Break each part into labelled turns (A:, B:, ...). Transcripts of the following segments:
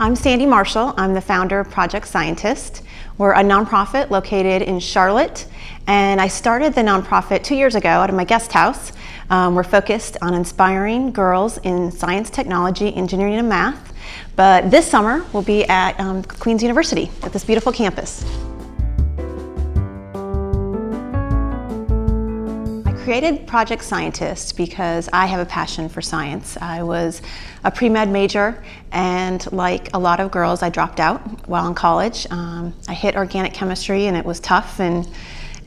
A: I'm Sandy Marshall. I'm the founder of Project Scientist. We're a nonprofit located in Charlotte, and I started the nonprofit 2 years ago out of my guest house. We're focused on inspiring girls in science, technology, engineering, and math. But this summer, we'll be at Queen's University at this beautiful campus. I created Project Scientist because I have a passion for science. I was a pre-med major, and like a lot of girls, I dropped out while in college. I hit organic chemistry, and it was tough, and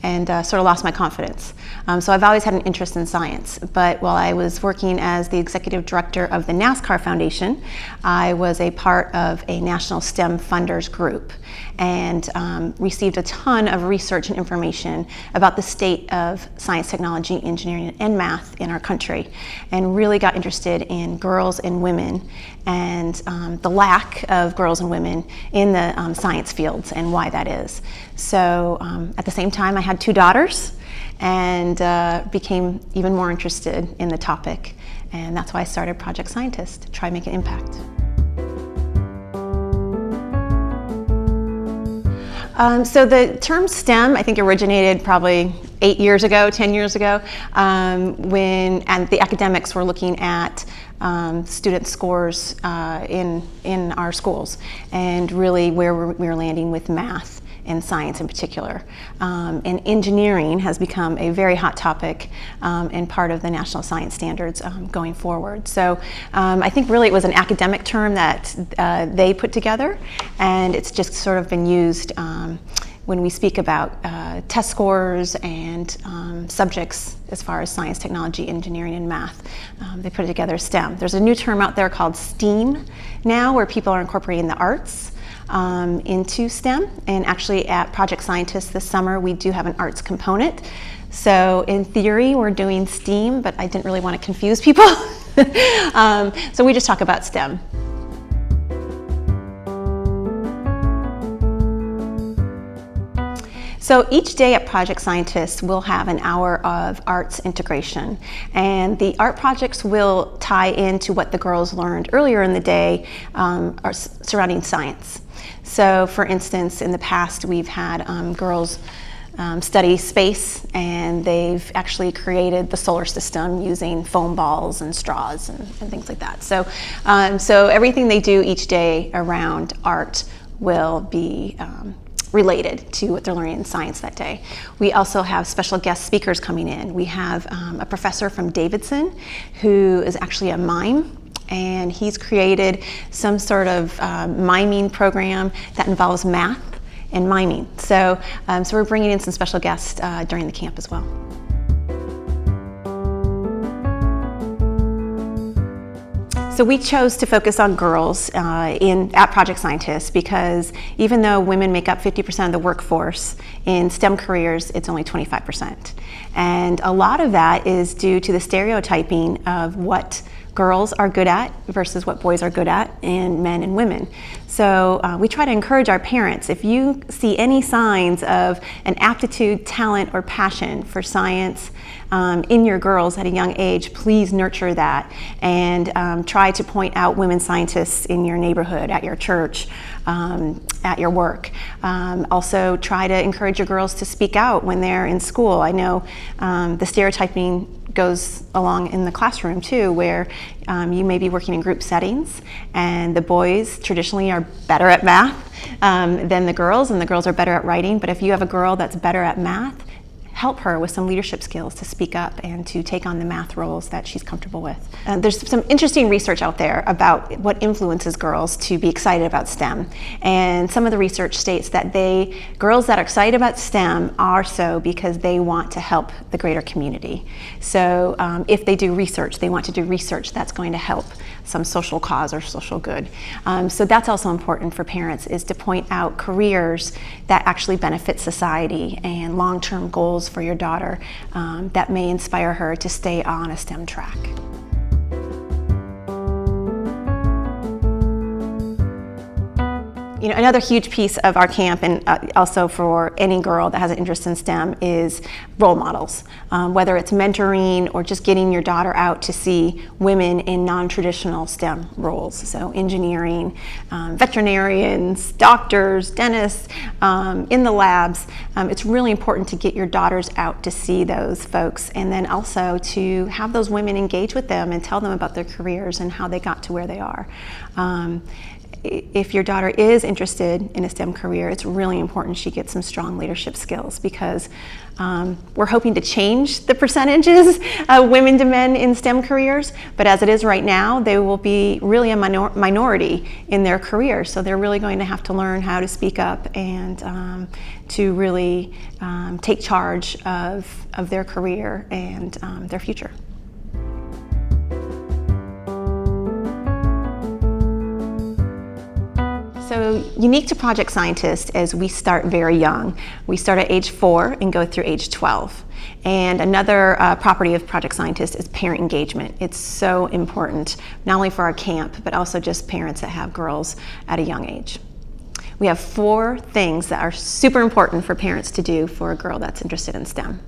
A: sort of lost my confidence. So I've always had an interest in science, but while I was working as the executive director of the NASCAR Foundation, I was a part of a national STEM funders group and received a ton of research and information about the state of science, technology, engineering, and math in our country, and really got interested in girls and women and the lack of girls and women in the science fields and why that is. So at the same time, I had 2 daughters and became even more interested in the topic. And that's why I started Project Scientist, to try and make an impact. So the term STEM, I think, originated probably 8 years ago, 10 years ago, when the academics were looking at student scores in our schools, and really where we were landing with math and science in particular. And engineering has become a very hot topic and part of the national science standards going forward. So I think really it was an academic term that they put together, and it's just sort of been used when we speak about test scores and subjects as far as science, technology, engineering, and math. They put it together as STEM. There's a new term out there called STEAM now, where people are incorporating the arts into STEM. And actually at Project Scientist this summer, we do have an arts component. So in theory, we're doing STEAM, but I didn't really want to confuse people. So we just talk about STEM. So each day at Project Scientist, we'll have an hour of arts integration, and the art projects will tie into what the girls learned earlier in the day surrounding science. So for instance, in the past, we've had girls study space, and they've actually created the solar system using foam balls and straws and things like that. So, so everything they do each day around art will be related to what they're learning in science that day. We also have special guest speakers coming in. We have a professor from Davidson who is actually a mime, and he's created some sort of miming program that involves math and miming. So, so we're bringing in some special guests during the camp as well. So we chose to focus on girls at Project Scientist because even though women make up 50% of the workforce, in STEM careers it's only 25%. And a lot of that is due to the stereotyping of what girls are good at versus what boys are good at in men and women. So we try to encourage our parents, if you see any signs of an aptitude, talent, or passion for science in your girls at a young age, please nurture that, and try to point out women scientists in your neighborhood, at your church, at your work. Also try to encourage your girls to speak out when they're in school. I know the stereotyping goes along in the classroom too, where you may be working in group settings, and the boys traditionally are better at math than the girls, and the girls are better at writing. But if you have a girl that's better at math, help her with some leadership skills to speak up and to take on the math roles that she's comfortable with. There's some interesting research out there about what influences girls to be excited about STEM. And some of the research states that girls that are excited about STEM are so because they want to help the greater community. So if they do research, they want to do research that's going to help some social cause or social good. So that's also important for parents, is to point out careers that actually benefit society and long-term goals for your daughter that may inspire her to stay on a STEM track. Another huge piece of our camp, and also for any girl that has an interest in STEM, is role models. Whether it's mentoring or just getting your daughter out to see women in non-traditional STEM roles. So engineering, veterinarians, doctors, dentists, in the labs. It's really important to get your daughters out to see those folks, and then also to have those women engage with them and tell them about their careers and how they got to where they are. If your daughter is interested in a STEM career, it's really important she gets some strong leadership skills, because we're hoping to change the percentages of women to men in STEM careers, but as it is right now, they will be really a minority in their career. So they're really going to have to learn how to speak up and to really take charge of their career and their future. So unique to Project Scientist is we start very young. We start at age 4 and go through age 12. And another property of Project Scientist is parent engagement. It's so important, not only for our camp, but also just parents that have girls at a young age. We have 4 things that are super important for parents to do for a girl that's interested in STEM.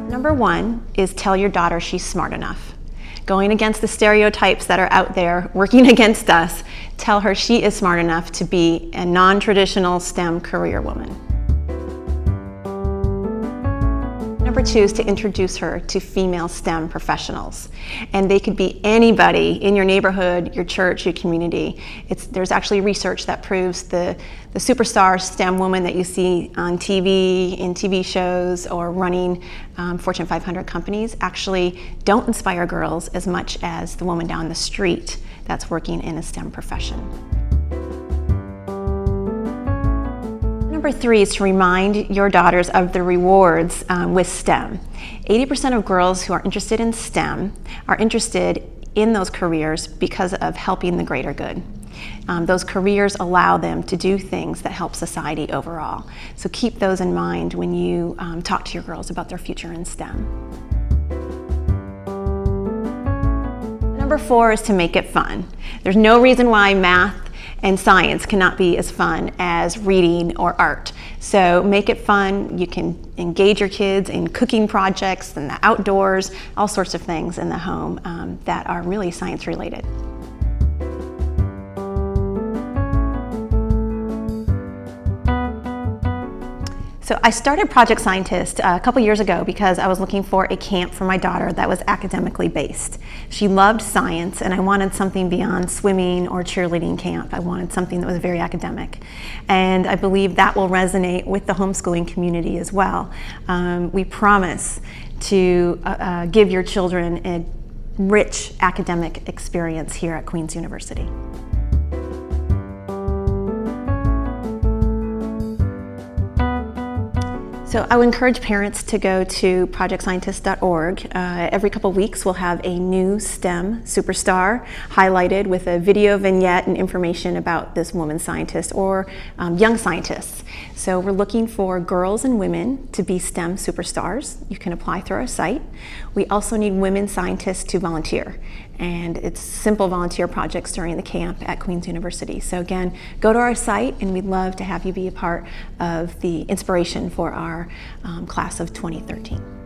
A: Number 1 is tell your daughter she's smart enough. Going against the stereotypes that are out there, working against us, tell her she is smart enough to be a non-traditional STEM career woman. Number 2 is to introduce her to female STEM professionals. And they could be anybody in your neighborhood, your church, your community. There's actually research that proves the superstar STEM woman that you see on TV, in TV shows, or running Fortune 500 companies actually don't inspire girls as much as the woman down the street that's working in a STEM profession. Number 3 is to remind your daughters of the rewards with STEM. 80% of girls who are interested in STEM are interested in those careers because of helping the greater good. Those careers allow them to do things that help society overall. So keep those in mind when you talk to your girls about their future in STEM. Number 4 is to make it fun. There's no reason why math and science cannot be as fun as reading or art. So make it fun. You can engage your kids in cooking projects and the outdoors, all sorts of things in the home that are really science related. So I started Project Scientist a couple years ago because I was looking for a camp for my daughter that was academically based. She loved science, and I wanted something beyond swimming or cheerleading camp. I wanted something that was very academic. And I believe that will resonate with the homeschooling community as well. We promise to give your children a rich academic experience here at Queen's University. So I would encourage parents to go to projectscientist.org. Every couple weeks we'll have a new STEM superstar highlighted with a video vignette and information about this woman scientist or young scientists. So we're looking for girls and women to be STEM superstars. You can apply through our site. We also need women scientists to volunteer. And it's simple volunteer projects during the camp at Queen's University. So again, go to our site, and we'd love to have you be a part of the inspiration for our class of 2013.